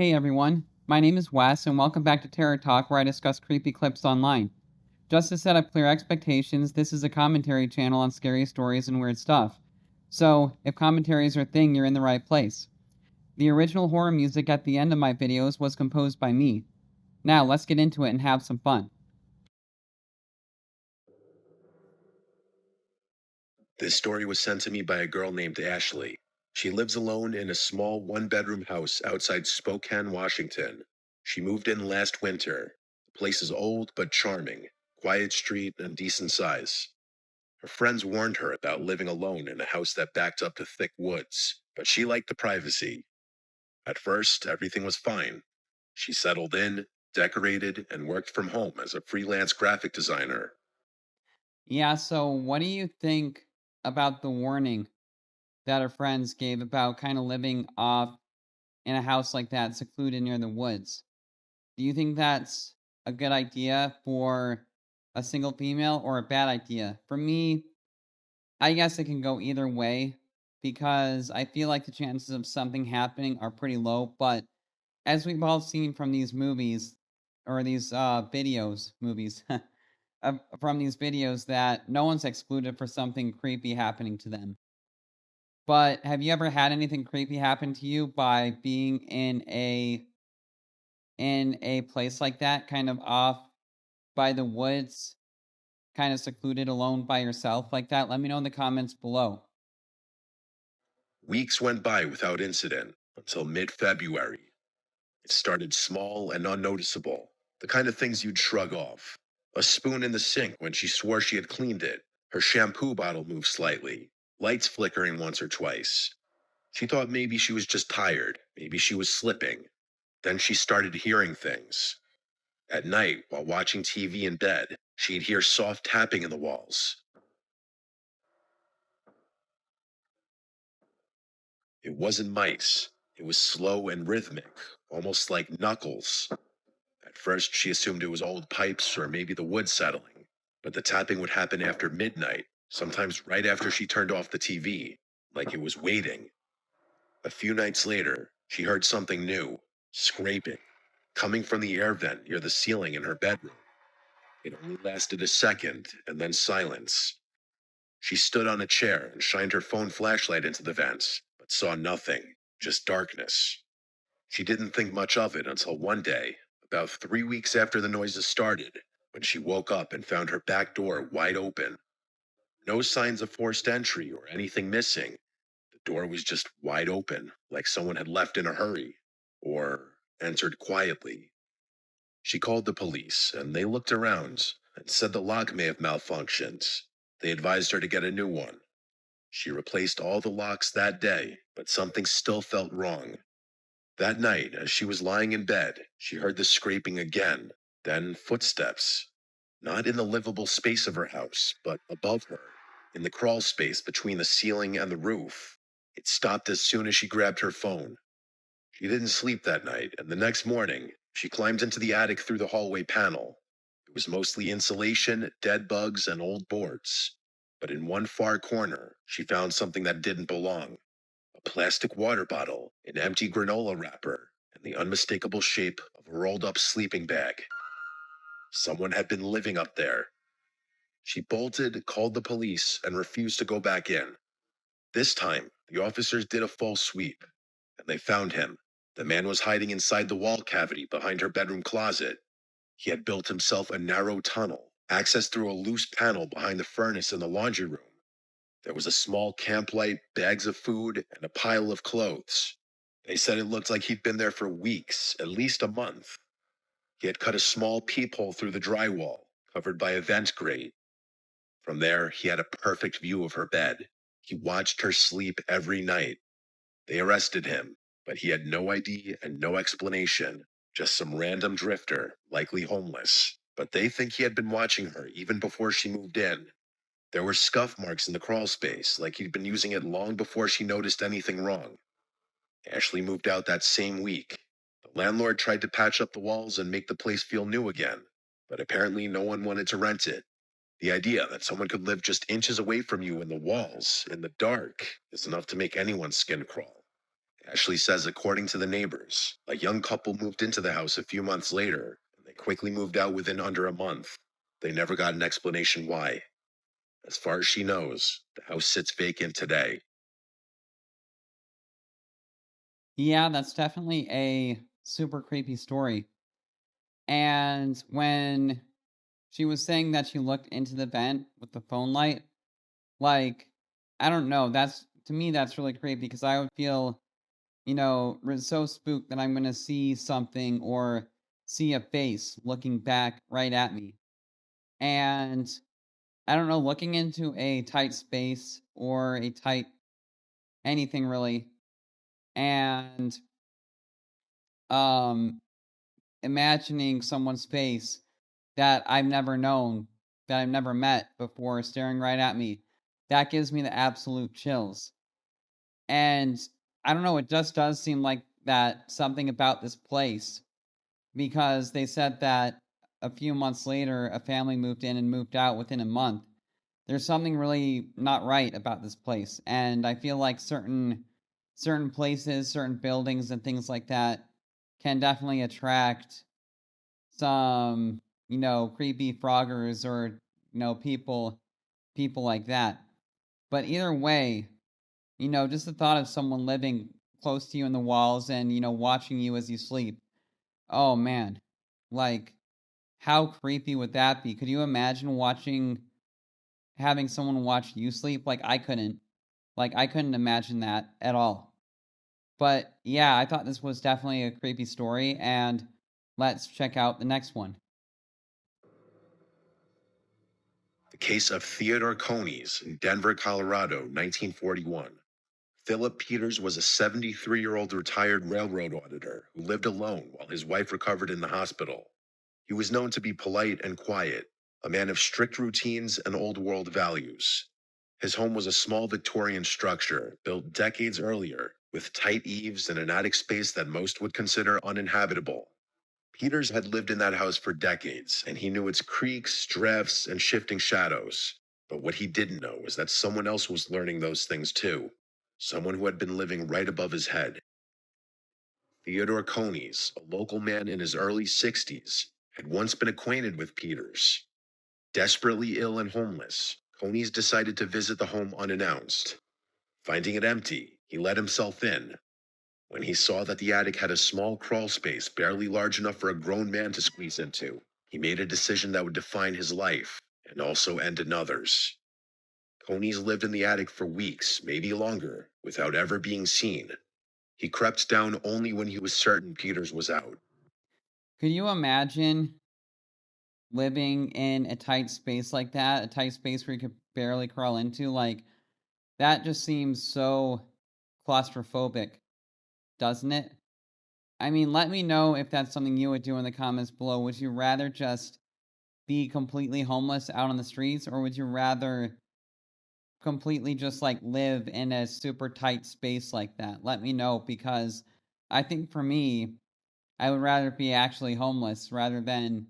Hey everyone, my name is Wes, and welcome back to Terror Talk, where I discuss creepy clips online. Just to set up clear expectations, this is a commentary channel on scary stories and weird stuff. So, if commentary is your thing, you're in the right place. The original horror music at the end of my videos was composed by me. Now, let's get into it and have some fun. This story was sent to me by a girl named Ashley. She lives alone in a small one-bedroom house outside Spokane, Washington. She moved in last winter. The place is old but charming, quiet street and decent size. Her friends warned her about living alone in a house that backed up to thick woods, but she liked the privacy. At first, everything was fine. She settled in, decorated, and worked from home as a freelance graphic designer. Yeah, so what do you think about the warning that her friends gave about kind of living off in a house like that, secluded near the woods? Do you think that's a good idea for a single female or a bad idea? For me, I guess it can go either way because I feel like the chances of something happening are pretty low. But as we've all seen from these movies or these movies, from these videos, that no one's excluded for something creepy happening to them. But have you ever had anything creepy happen to you by being in a place like that, kind of off by the woods, kind of secluded alone by yourself like that? Let me know in the comments below. Weeks went by without incident until mid-February. It started small and unnoticeable, the kind of things you'd shrug off. A spoon in the sink when she swore she had cleaned it. Her shampoo bottle moved slightly, lights flickering once or twice. She thought maybe she was just tired, maybe she was slipping. Then she started hearing things. At night, while watching TV in bed, she'd hear soft tapping in the walls. It wasn't mice. It was slow and rhythmic, almost like knuckles. At first, she assumed it was old pipes or maybe the wood settling, but the tapping would happen after midnight, sometimes right after she turned off the TV, like it was waiting. A few nights later, she heard something new, scraping, coming from the air vent near the ceiling in her bedroom. It only lasted a second, and then silence. She stood on a chair and shined her phone flashlight into the vents, but saw nothing, just darkness. She didn't think much of it until one day, about 3 weeks after the noises started, when she woke up and found her back door wide open. No signs of forced entry or anything missing. The door was just wide open, like someone had left in a hurry, or entered quietly. She called the police, and they looked around and said the lock may have malfunctioned. They advised her to get a new one. She replaced all the locks that day, but something still felt wrong. That night, as she was lying in bed, she heard the scraping again, then footsteps. Not in the livable space of her house, but above her, in the crawl space between the ceiling and the roof. It stopped as soon as she grabbed her phone. She didn't sleep that night, and the next morning, she climbed into the attic through the hallway panel. It was mostly insulation, dead bugs, and old boards. But in one far corner, she found something that didn't belong: a plastic water bottle, an empty granola wrapper, and the unmistakable shape of a rolled up sleeping bag. Someone had been living up there. She bolted, called the police, and refused to go back in. This time, the officers did a full sweep, and they found him. The man was hiding inside the wall cavity behind her bedroom closet. He had built himself a narrow tunnel, accessed through a loose panel behind the furnace in the laundry room. There was a small camp light, bags of food, and a pile of clothes. They said it looked like he'd been there for weeks, at least a month. He had cut a small peephole through the drywall, covered by a vent grate. From there, he had a perfect view of her bed. He watched her sleep every night. They arrested him, but he had no ID and no explanation, just some random drifter, likely homeless. But they think he had been watching her even before she moved in. There were scuff marks in the crawl space, like he'd been using it long before she noticed anything wrong. Ashley moved out that same week. The landlord tried to patch up the walls and make the place feel new again, but apparently no one wanted to rent it. The idea that someone could live just inches away from you in the walls, in the dark, is enough to make anyone's skin crawl. Ashley says, according to the neighbors, a young couple moved into the house a few months later, and they quickly moved out within under a month. They never got an explanation why. As far as she knows, the house sits vacant today. Yeah, that's definitely a super creepy story. And when she was saying that she looked into the vent with the phone light, like, I don't know, that's to me that's really creepy because I would feel, so spooked that I'm gonna see something or see a face looking back right at me. And I don't know, looking into a tight space or a tight anything really, and um imagining someone's face that I've never known, that I've never met before staring right at me, that gives me the absolute chills. And I don't know, it just does seem like that something about this place because they said that a few months later a family moved in and moved out within a month. There's something really not right about this place, and I feel like certain places, certain buildings and things like that can definitely attract some, creepy froggers or, people like that. But either way, just the thought of someone living close to you in the walls and, watching you as you sleep. Oh man. Like how creepy would that be? Could you imagine having someone watch you sleep? Like I couldn't. Like I couldn't imagine that at all. But yeah, I thought this was definitely a creepy story and let's check out the next one. The case of Theodore Coneys in Denver, Colorado, 1941. Philip Peters was a 73-year-old retired railroad auditor who lived alone while his wife recovered in the hospital. He was known to be polite and quiet, a man of strict routines and old world values. His home was a small Victorian structure built decades earlier, with tight eaves and an attic space that most would consider uninhabitable. Peters had lived in that house for decades, and he knew its creaks, drafts, and shifting shadows. But what he didn't know was that someone else was learning those things too. Someone who had been living right above his head. Theodore Coneys, a local man in his early 60s, had once been acquainted with Peters. Desperately ill and homeless, Coneys decided to visit the home unannounced. Finding it empty, he let himself in. When he saw that the attic had a small crawl space barely large enough for a grown man to squeeze into, he made a decision that would define his life and also end another's. Coneys lived in the attic for weeks, maybe longer, without ever being seen. He crept down only when he was certain Peters was out. Could you imagine living in a tight space like that, a tight space where you could barely crawl into? Like, that just seems so claustrophobic, doesn't it? I mean, let me know if that's something you would do in the comments below. Would you rather just be completely homeless out on the streets, or would you rather completely just like live in a super tight space like that? Let me know because I think for me, I would rather be actually homeless rather than,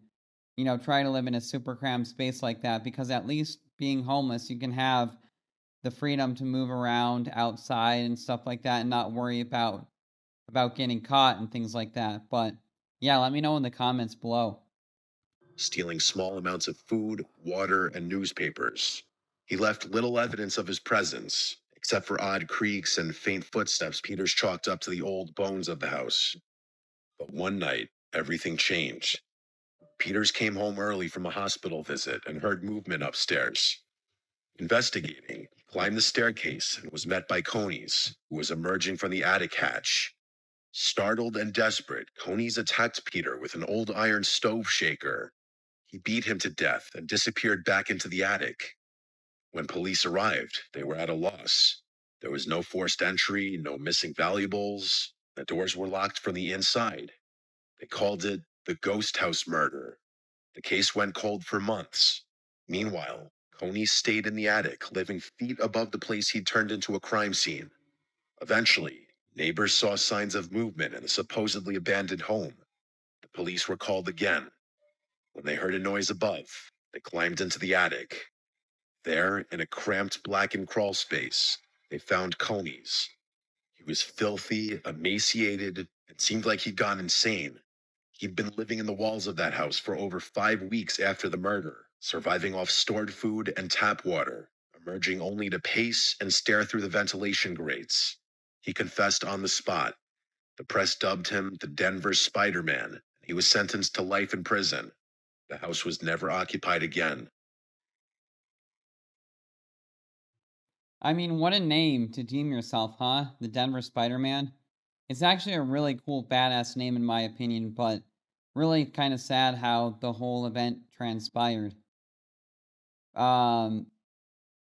try to live in a super cramped space like that because at least being homeless, you can have the freedom to move around outside and stuff like that and not worry about getting caught and things like that. But yeah, let me know in the comments below. Stealing small amounts of food, water, and newspapers. He left little evidence of his presence, except for odd creaks and faint footsteps Peters chalked up to the old bones of the house. But one night, everything changed. Peters came home early from a hospital visit and heard movement upstairs. Investigating, he climbed the staircase and was met by Coneys, who was emerging from the attic hatch. Startled and desperate, Coneys attacked Peter with an old iron stove shaker. He beat him to death and disappeared back into the attic. When police arrived, they were at a loss. There was no forced entry, no missing valuables. The doors were locked from the inside. They called it the Ghost House Murder. The case went cold for months. Meanwhile, Coney stayed in the attic, living feet above the place he'd turned into a crime scene. Eventually, neighbors saw signs of movement in the supposedly abandoned home. The police were called again. When they heard a noise above, they climbed into the attic. There, in a cramped blackened crawl space, they found Coney's. He was filthy, emaciated, and seemed like he'd gone insane. He'd been living in the walls of that house for over 5 weeks after the murder, surviving off stored food and tap water, emerging only to pace and stare through the ventilation grates. He confessed on the spot. The press dubbed him the Denver Spider-Man. He was sentenced to life in prison. The house was never occupied again. I mean, what a name to deem yourself, huh? The Denver Spider-Man. It's actually a really cool, badass name in my opinion, but really kind of sad how the whole event transpired. Um,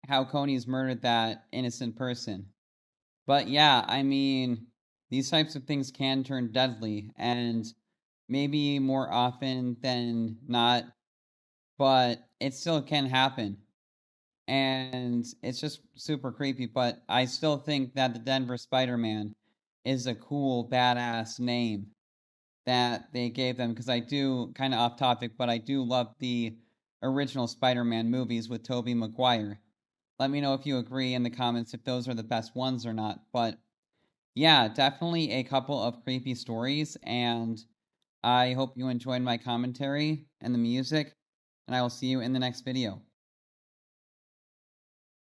how Coney's murdered that innocent person. But yeah, I mean, these types of things can turn deadly, and maybe more often than not, but it still can happen. And it's just super creepy, but I still think that the Denver Spider-Man is a cool, badass name that they gave them, because I do, kind of off topic, but I do love the original Spider-Man movies with Tobey Maguire. Let me know if you agree in the comments if those are the best ones or not. But yeah, definitely a couple of creepy stories, and I hope you enjoyed my commentary and the music, and I will see you in the next video.